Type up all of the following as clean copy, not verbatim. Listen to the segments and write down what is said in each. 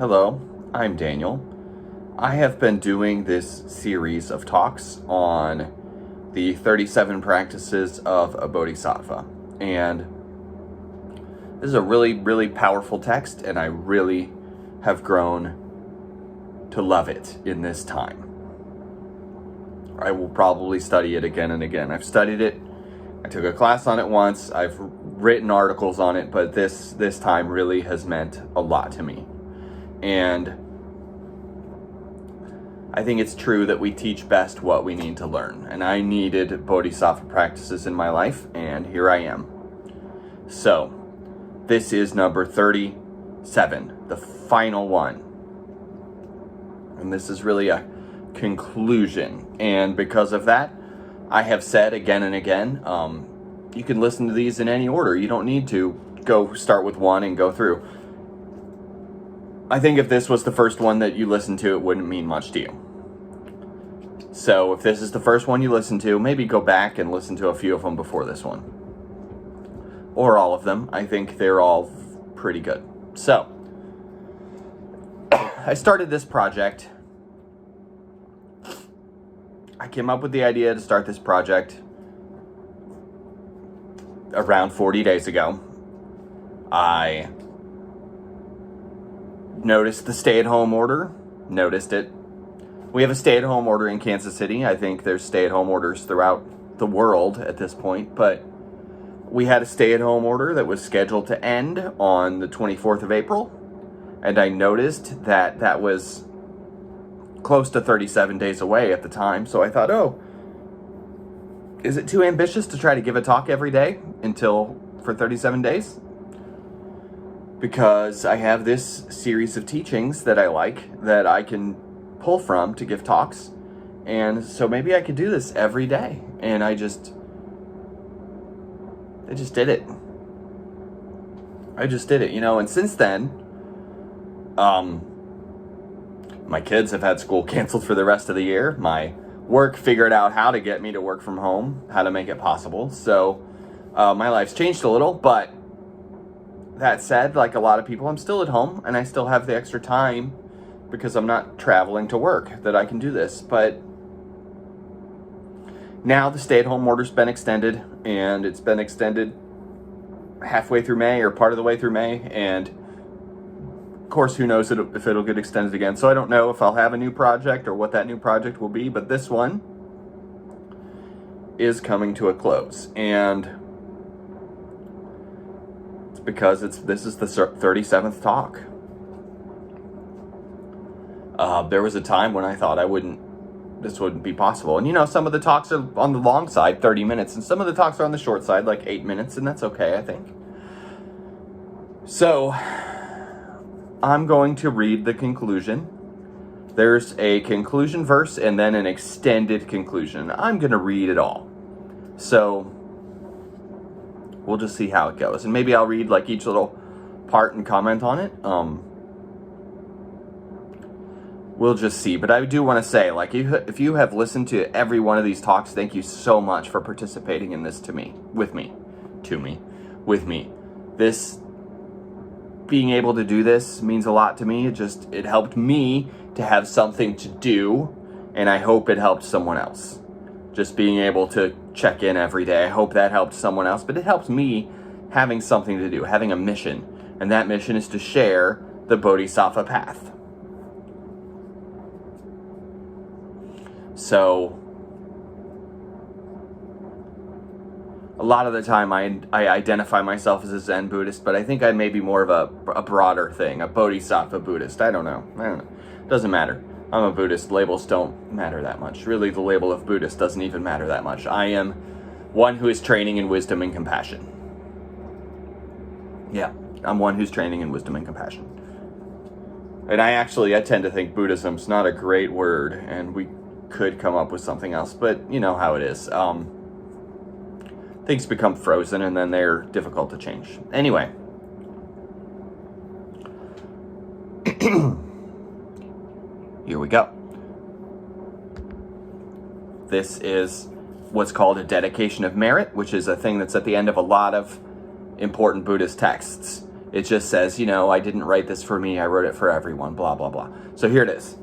Hello, I'm Daniel. I have been doing this series of talks on the 37 practices of a Bodhisattva. And this is a really, really powerful text, and I really have grown to love it in this time. I will probably study it again and again. I've studied it. I took a class on it once. I've written articles on it, but this time really has meant a lot to me. And I think it's true that we teach best what we need to learn. And I needed Bodhisattva practices in my life, and here I am. So, this is number 37, the final one. And this is really a conclusion. And because of that, I have said again and again, you can listen to these in any order. You don't need to go start with one and go through. I think if this was the first one that you listened to, it wouldn't mean much to you. So if this is the first one you listen to, maybe go back and listen to a few of them before this one. Or all of them. I think they're all pretty good. So, I started this project. I came up with the idea to start this project around 40 days ago. I noticed the stay-at-home order. Noticed it. We have a stay-at-home order in Kansas City. I think there's stay-at-home orders throughout the world at this point, but we had a stay-at-home order that was scheduled to end on the 24th of April, and I noticed that that was close to 37 days away at the time, so I thought, is it too ambitious to try to give a talk every day for 37 days? Because I have this series of teachings that I like, that I can pull from to give talks, and so maybe I could do this every day, and I just did it. I just did it, and since then, my kids have had school canceled for the rest of the year. My work figured out how to get me to work from home, how to make it possible. So my life's changed a little, but that said, like a lot of people, I'm still at home and I still have the extra time because I'm not traveling to work that I can do this. But now the stay-at-home order's been extended, and it's been extended halfway through May or part of the way through May, and of course, who knows if it'll get extended again. So I don't know if I'll have a new project or what that new project will be, but this one is coming to a close. And it's because this is the 37th talk. There was a time when I thought this wouldn't be possible. And some of the talks are on the long side, 30 minutes, and some of the talks are on the short side, like 8 minutes, and that's okay, I think. So I'm going to read the conclusion. There's a conclusion verse and then an extended conclusion. I'm going to read it all. So we'll just see how it goes. And maybe I'll read like each little part and comment on it. We'll just see. But I do want to say, like, if you have listened to every one of these talks, thank you so much for participating in this with me. This being able to do this means a lot to me. It helped me to have something to do, and I hope it helped someone else. Just being able to check in every day, I hope that helped someone else, but it helped me having something to do, having a mission, and that mission is to share the Bodhisattva path. So a lot of the time I identify myself as a Zen Buddhist, but I think I may be more of a broader thing, a Bodhisattva Buddhist. I don't know. Doesn't matter. I'm a Buddhist. Labels don't matter that much. Really, the label of Buddhist doesn't even matter that much. I am one who is training in wisdom and compassion. Yeah, I'm one who's training in wisdom and compassion. And I tend to think Buddhism's not a great word, and we could come up with something else, but you know how it is. Things become frozen and then they're difficult to change. Anyway. Here we go. This is what's called a dedication of merit, which is a thing that's at the end of a lot of important Buddhist texts. It just says, I didn't write this for me, I wrote it for everyone, blah, blah, blah. So here it is.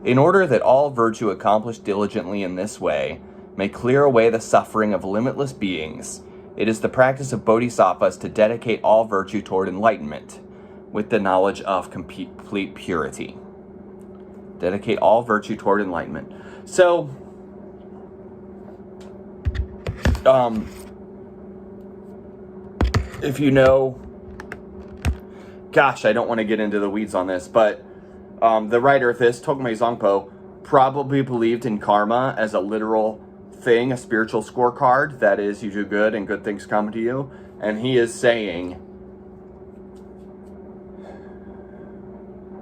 In order that all virtue accomplished diligently in this way may clear away the suffering of limitless beings, it is the practice of bodhisattvas to dedicate all virtue toward enlightenment with the knowledge of complete purity. Dedicate all virtue toward enlightenment. So, if you know, gosh, I don't want to get into the weeds on this, but the writer of this, Tokmei Zongpo, probably believed in karma as a literal thing, a spiritual scorecard. That is, you do good and good things come to you. And he is saying,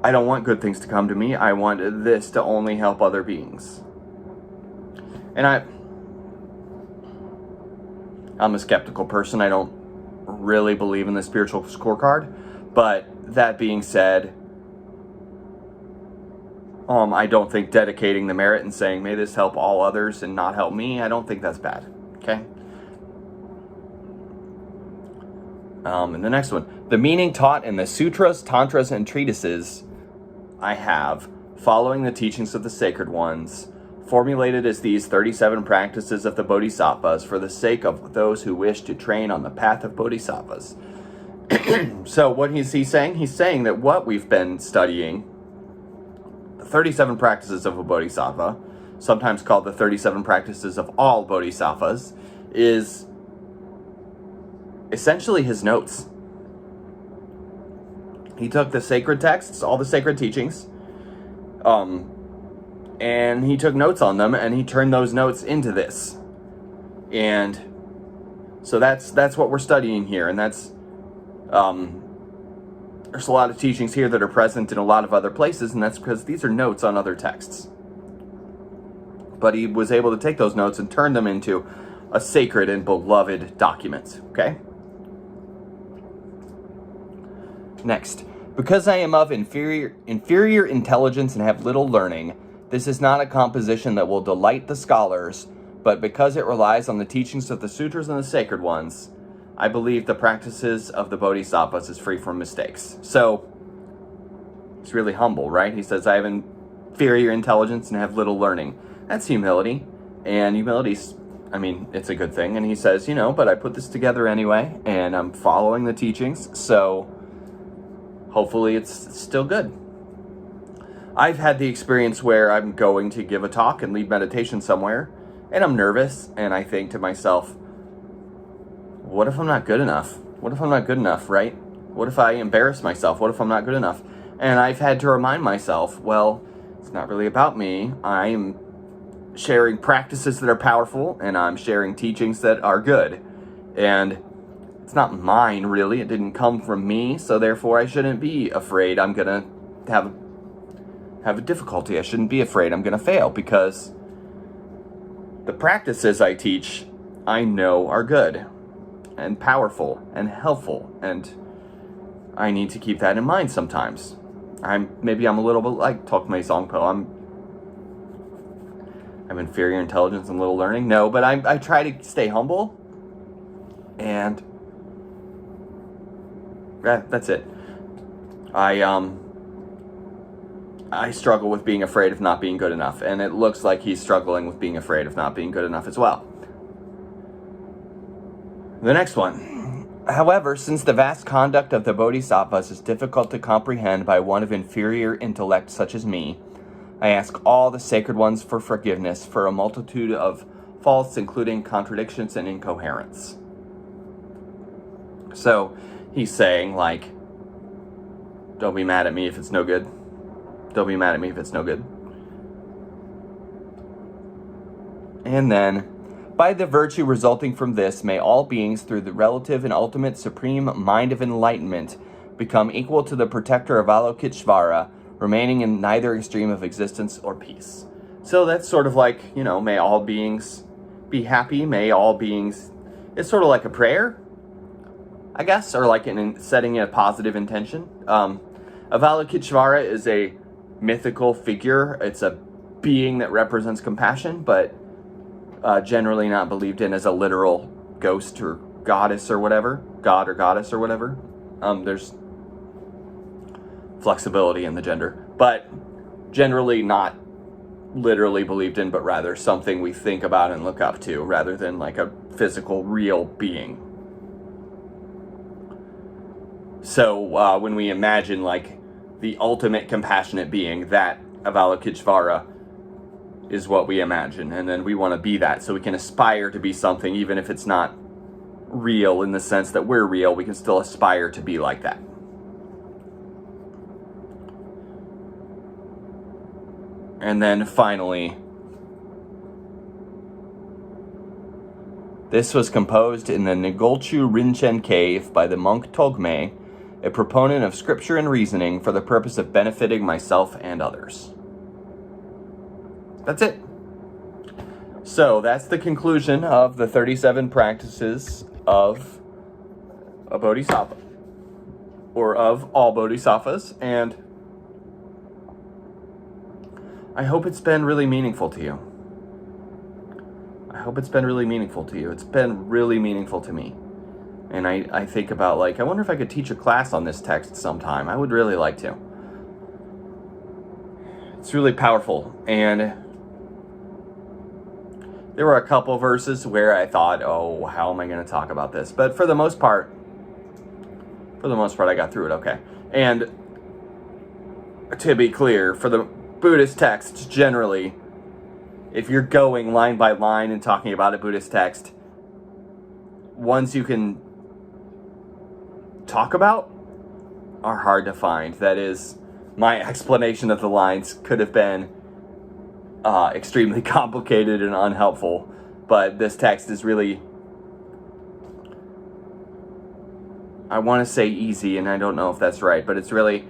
I don't want good things to come to me. I want this to only help other beings. And I'm a skeptical person. I don't really believe in the spiritual scorecard. But that being said, I don't think dedicating the merit and saying, may this help all others and not help me, I don't think that's bad. Okay? And the next one. The meaning taught in the sutras, tantras, and treatises I have, following the teachings of the sacred ones, formulated as these 37 practices of the bodhisattvas for the sake of those who wish to train on the path of bodhisattvas. So what is he saying? He's saying that what we've been studying, the 37 practices of a bodhisattva, sometimes called the 37 practices of all bodhisattvas, is essentially his notes. He took the sacred texts, all the sacred teachings, and he took notes on them, and he turned those notes into this. And so that's what we're studying here, and that's there's a lot of teachings here that are present in a lot of other places, and that's because these are notes on other texts. But he was able to take those notes and turn them into a sacred and beloved document. Okay? Next. Because I am of inferior intelligence and have little learning, this is not a composition that will delight the scholars, but because it relies on the teachings of the sutras and the sacred ones, I believe the practices of the bodhisattvas is free from mistakes. So, he's really humble, right? He says, I have inferior intelligence and have little learning. That's humility. And humility's, it's a good thing. And he says, but I put this together anyway, and I'm following the teachings, so hopefully it's still good. I've had the experience where I'm going to give a talk and lead meditation somewhere, and I'm nervous, and I think to myself, what if I'm not good enough? What if I'm not good enough, right? What if I embarrass myself? What if I'm not good enough? And I've had to remind myself, well, it's not really about me. I'm sharing practices that are powerful, and I'm sharing teachings that are good. And it's not mine, really. It didn't come from me, so therefore I shouldn't be afraid I'm going to have a difficulty. I shouldn't be afraid I'm going to fail, because the practices I teach, I know are good and powerful and helpful, and I need to keep that in mind sometimes. Maybe I'm a little bit like Tokmei Zongpo. I'm inferior intelligence and little learning. No, but I try to stay humble, and that's it. I struggle with being afraid of not being good enough, and it looks like he's struggling with being afraid of not being good enough as well. The next one. However, since the vast conduct of the bodhisattvas is difficult to comprehend by one of inferior intellect such as me, I ask all the sacred ones for forgiveness for a multitude of faults, including contradictions and incoherence. So, he's saying, don't be mad at me if it's no good. Don't be mad at me if it's no good. And then, by the virtue resulting from this, may all beings, through the relative and ultimate supreme mind of enlightenment, become equal to the protector of Avalokiteshvara, remaining in neither extreme of existence or peace. So that's sort of like, may all beings be happy, may all beings... It's sort of like a prayer, I guess, or like setting a positive intention. Avalokiteshvara is a mythical figure. It's a being that represents compassion, but generally not believed in as a literal ghost or goddess or whatever, god or goddess or whatever. There's flexibility in the gender, but generally not literally believed in, but rather something we think about and look up to, rather than like a physical, real being. So when we imagine like the ultimate compassionate being, that Avalokiteshvara is what we imagine, and then we want to be that, so we can aspire to be something, even if it's not real in the sense that we're real. We can still aspire to be like that. And then finally, this was composed in the Ngolchu Rinchen cave by the monk Togme, a proponent of scripture and reasoning for the purpose of benefiting myself and others. That's it. So that's the conclusion of the 37 practices of a Bodhisattva, or of all Bodhisattvas, and I hope it's been really meaningful to you. It's been really meaningful to me. And I think about, like, I wonder if I could teach a class on this text sometime. I would really like to. It's really powerful. And there were a couple verses where I thought, oh, how am I going to talk about this? But for the most part, I got through it okay. And to be clear, for the Buddhist texts, generally, if you're going line by line and talking about a Buddhist text, ones you can talk about are hard to find. That is, my explanation of the lines could have been extremely complicated and unhelpful, but this text is really, I want to say easy, and I don't know if that's right, but it's really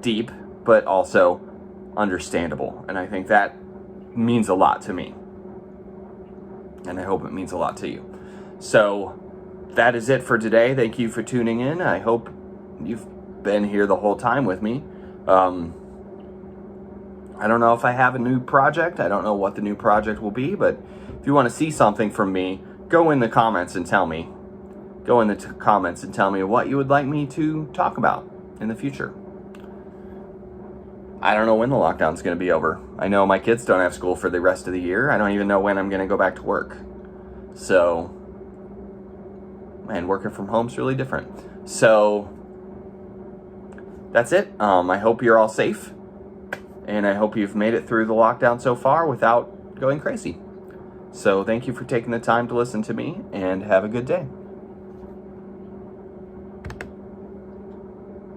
deep, but also understandable, and I think that means a lot to me, and I hope it means a lot to you. So that is it for today. Thank you for tuning in. I hope you've been here the whole time with me. I don't know if I have a new project. I don't know what the new project will be, but if you want to see something from me, go in the comments and tell me. Go in the comments and tell me what you would like me to talk about in the future. I don't know when the lockdown's going to be over. I know my kids don't have school for the rest of the year. I don't even know when I'm going to go back to work. So, and working from home's really different. So, that's it. I hope you're all safe. And I hope you've made it through the lockdown so far without going crazy. So, thank you for taking the time to listen to me, and have a good day.